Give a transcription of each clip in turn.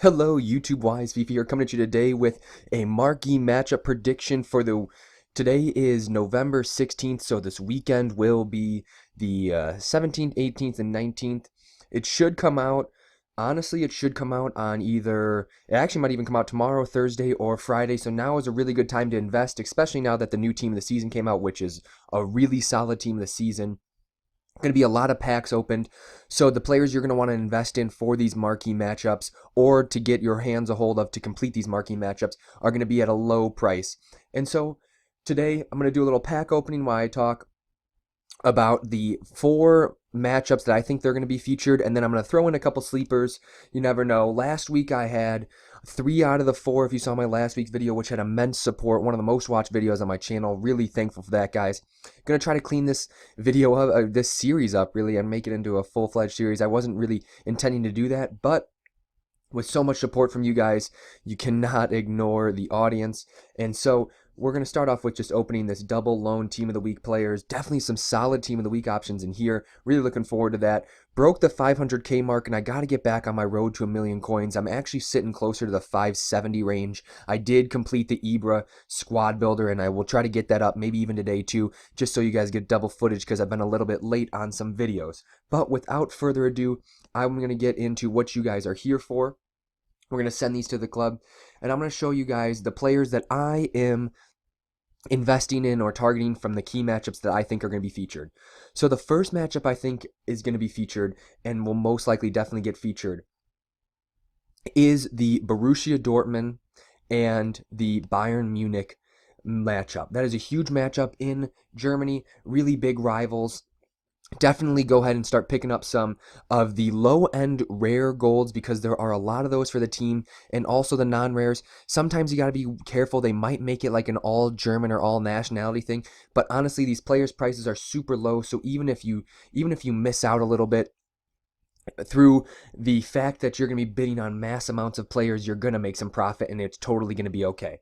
Hello, YouTube Wise FIFA here, coming at you today with a marquee matchup prediction for Today is November 16th, so this weekend will be the 17th, 18th, and 19th. It should come out, honestly, it should come out on it actually might even come out tomorrow, Thursday, or Friday, so now is a really good time to invest, especially now that the new team of the season came out, which is a really solid team of the season. Going to be a lot of packs opened, so the players you're going to want to invest in for these marquee matchups or to get your hands a hold of to complete these marquee matchups are going to be at a low price. And so today I'm going to do a little pack opening while I talk about the 4 matchups that I think they're going to be featured, and then I'm going to throw in a couple sleepers. You never know. Last week I had 3 out of the 4, if you saw my last week's video, which had immense support, one of the most watched videos on my channel. Really thankful for that, guys. Going to try to clean this video up, this series up, really, and make it into a full-fledged series. I wasn't really intending to do that, but with so much support from you guys, you cannot ignore the audience. And so we're going to start off with just opening this double lone team of the week players. Definitely some solid team of the week options in here. Really looking forward to that. Broke the 500k mark, and I got to get back on my road to 1,000,000 coins. I'm actually sitting closer to the 570 range. I did complete the Ibra squad builder, and I will try to get that up maybe even today too, just so you guys get double footage because I've been a little bit late on some videos. But without further ado, I'm going to get into what you guys are here for. We're going to send these to the club, and I'm going to show you guys the players that I am investing in or targeting from the key matchups that I think are going to be featured. So the first matchup I think is going to be featured and will most likely definitely get featured is the Borussia Dortmund and the Bayern Munich matchup. That is a huge matchup in Germany, really big rivals. Definitely go ahead and start picking up some of the low-end rare golds because there are a lot of those for the team, and also the non-rares. Sometimes you got to be careful. They might make it like an all-German or all-nationality thing, but honestly, these players' prices are super low, so even if you miss out a little bit through the fact that you're going to be bidding on mass amounts of players, you're going to make some profit, and it's totally going to be okay.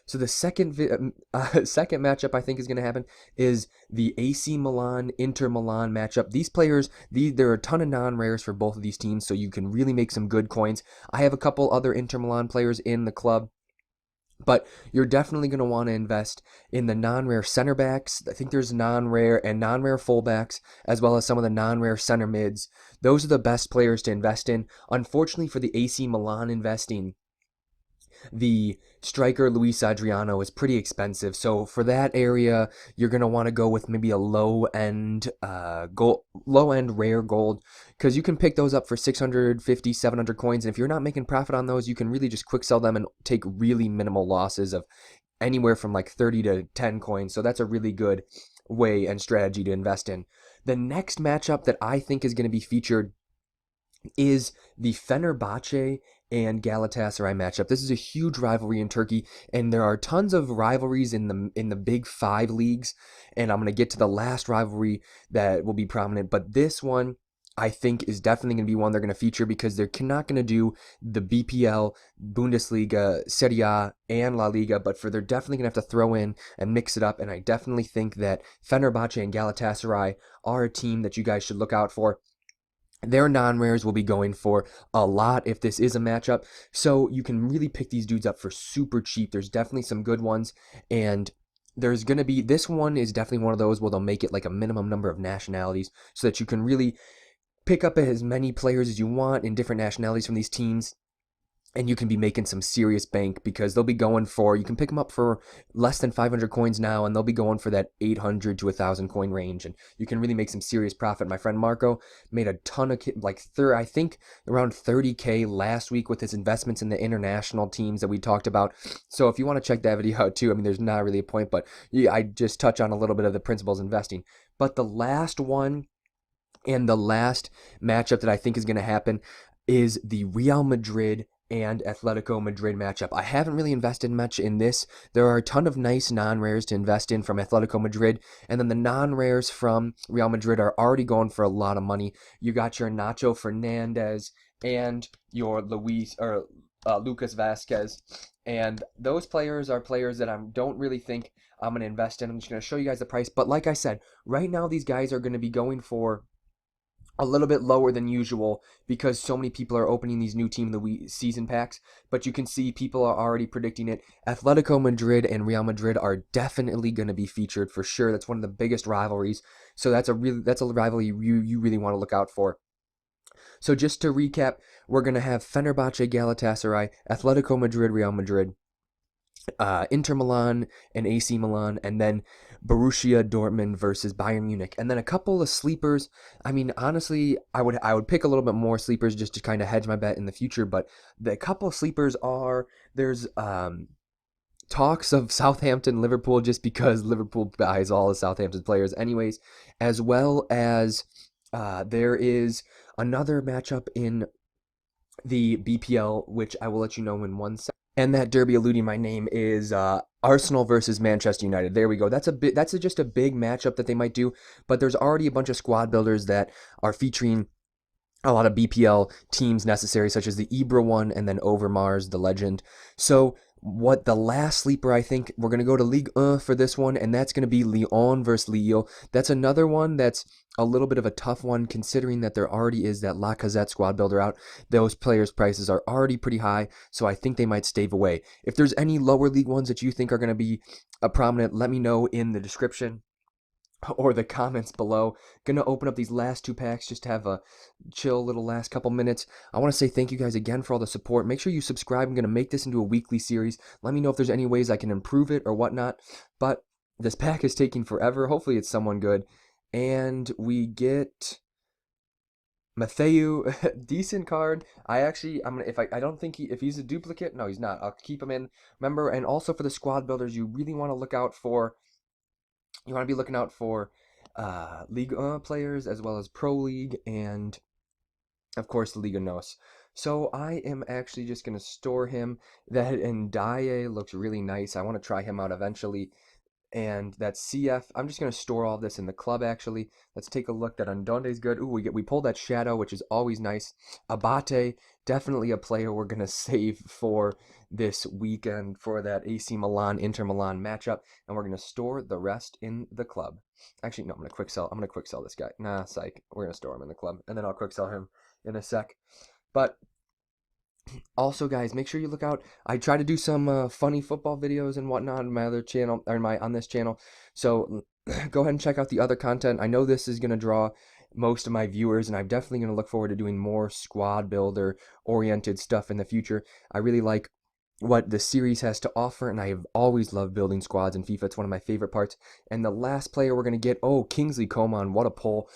So the second matchup I think is going to happen is the AC Milan Inter Milan matchup. These players, there are a ton of non-rares for both of these teams, so you can really make some good coins. I have a couple other Inter Milan players in the club, but you're definitely going to want to invest in the non-rare center backs. I think there's non-rare and non-rare fullbacks, as well as some of the non-rare center mids. Those are the best players to invest in. Unfortunately for the AC Milan investing, the striker Luis Adriano is pretty expensive, so for that area you're going to want to go with maybe a low-end rare gold, because you can pick those up for 650, 700 coins, and if you're not making profit on those, you can really just quick sell them and take really minimal losses of anywhere from like 30 to 10 coins. So that's a really good way and strategy to invest in. The next matchup that I think is going to be featured is the Fenerbahce and Galatasaray matchup. This is a huge rivalry in Turkey, and there are tons of rivalries in the big 5 leagues, and I'm going to get to the last rivalry that will be prominent, but this one I think is definitely going to be one they're going to feature because they're not going to do the BPL, Bundesliga, Serie A, and La Liga, but they're definitely going to have to throw in and mix it up, and I definitely think that Fenerbahce and Galatasaray are a team that you guys should look out for. Their non-rares will be going for a lot if this is a matchup, so you can really pick these dudes up for super cheap. There's definitely some good ones, and there's going to be, this one is definitely one of those where they'll make it like a minimum number of nationalities so that you can really pick up as many players as you want in different nationalities from these teams, and you can be making some serious bank because they'll be going for, you can pick them up for less than 500 coins now, and they'll be going for that 800 to 1,000 coin range, and you can really make some serious profit. My friend Marco made a ton of, I think around 30k last week with his investments in the international teams that we talked about. So if you want to check that video out too, I mean, there's not really a point, but yeah, I just touch on a little bit of the principles investing. But the last one and the last matchup that I think is going to happen is the Real Madrid and Atletico Madrid matchup. I haven't really invested much in this. There are a ton of nice non-rares to invest in from Atletico Madrid, and then the non-rares from Real Madrid are already going for a lot of money. You got your Nacho Fernandez and your Lucas Vasquez, and those players are players that I don't really think I'm going to invest in. I'm just going to show you guys the price, but like I said, right now these guys are going to be going for a little bit lower than usual because so many people are opening these new team of the week season packs, but you can see people are already predicting it. Atletico Madrid and Real Madrid are definitely going to be featured for sure. That's one of the biggest rivalries. So that's a rivalry you really want to look out for. So just to recap, we're going to have Fenerbahce, Galatasaray, Atletico Madrid, Real Madrid, Inter Milan and AC Milan, and then Borussia Dortmund versus Bayern Munich, and then a couple of sleepers. I mean, honestly, I would pick a little bit more sleepers just to kind of hedge my bet in the future. But the couple of sleepers are there's talks of Southampton, Liverpool, just because Liverpool buys all the Southampton players, anyways, as well as there is another matchup in the BPL, which I will let you know in 1 second. And that derby eluding my name is Arsenal versus Manchester United. There we go. That's just a big matchup that they might do. But there's already a bunch of squad builders that are featuring a lot of BPL teams necessary, such as the Ibra one and then Overmars, the legend. So what the last sleeper, I think we're going to go to Ligue 1 for this one, and that's going to be Lyon versus Lille. That's another one that's a little bit of a tough one considering that there already is that Lacazette squad builder out. Those players' prices are already pretty high, so I think they might stave away. If there's any lower league ones that you think are going to be prominent, let me know in the description or the comments below. Gonna open up these last two packs just to have a chill little last couple minutes. I want to say thank you guys again for all the support. Make sure you subscribe. I'm gonna make this into a weekly series. Let me know if there's any ways I can improve it or whatnot. But this pack is taking forever. Hopefully it's someone good. And we get Matthieu, decent card. I'm gonna if I don't think if he's a duplicate, no, he's not. I'll keep him in. Remember, and also for the squad builders, you really want to look out for. You want to be looking out for Ligue 1 players as well as Pro League and, of course, Liga NOS. So I am actually just going to store him. That Ndiaye looks really nice. I want to try him out eventually. And that CF, I'm just going to store all this in the club, actually. Let's take a look. That Andonde's good. Ooh, we pulled that Shadow, which is always nice. Abate, definitely a player we're going to save for this weekend for that AC Milan, Inter Milan matchup. And we're going to store the rest in the club. Actually, no, I'm going to quick sell. I'm going to quick sell this guy. Nah, psych. We're going to store him in the club. And then I'll quick sell him in a sec. But also, guys, make sure you look out. I try to do some funny football videos and whatnot on my other channel, or on this channel. So go ahead and check out the other content. I know this is going to draw most of my viewers, and I'm definitely going to look forward to doing more squad builder oriented stuff in the future. I really like what the series has to offer, and I have always loved building squads in FIFA. It's one of my favorite parts. And the last player we're going to get, oh, Kingsley Coman, what a pull.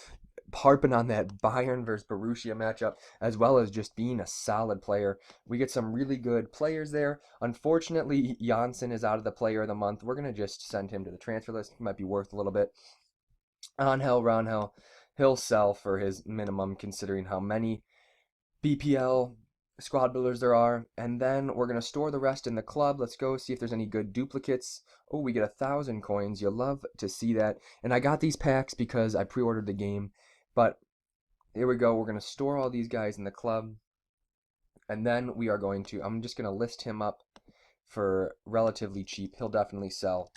Harping on that Bayern versus Borussia matchup, as well as just being a solid player. We get some really good players there. Unfortunately, Janssen is out of the player of the month. We're going to just send him to the transfer list. He might be worth a little bit. Angel Rangel, he'll sell for his minimum considering how many BPL squad builders there are. And then we're going to store the rest in the club. Let's go see if there's any good duplicates. Oh, we get 1,000 coins. You'll love to see that. And I got these packs because I pre-ordered the game. But here we go. We're going to store all these guys in the club. And then we are going to, I'm just going to list him up for relatively cheap. He'll definitely sell.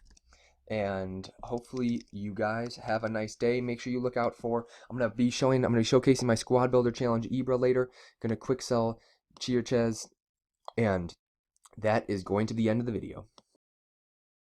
And hopefully you guys have a nice day. Make sure you look out for, I'm going to be showcasing my Squad Builder Challenge Ibra later. Going to quick sell Chirchez. And that is going to be the end of the video.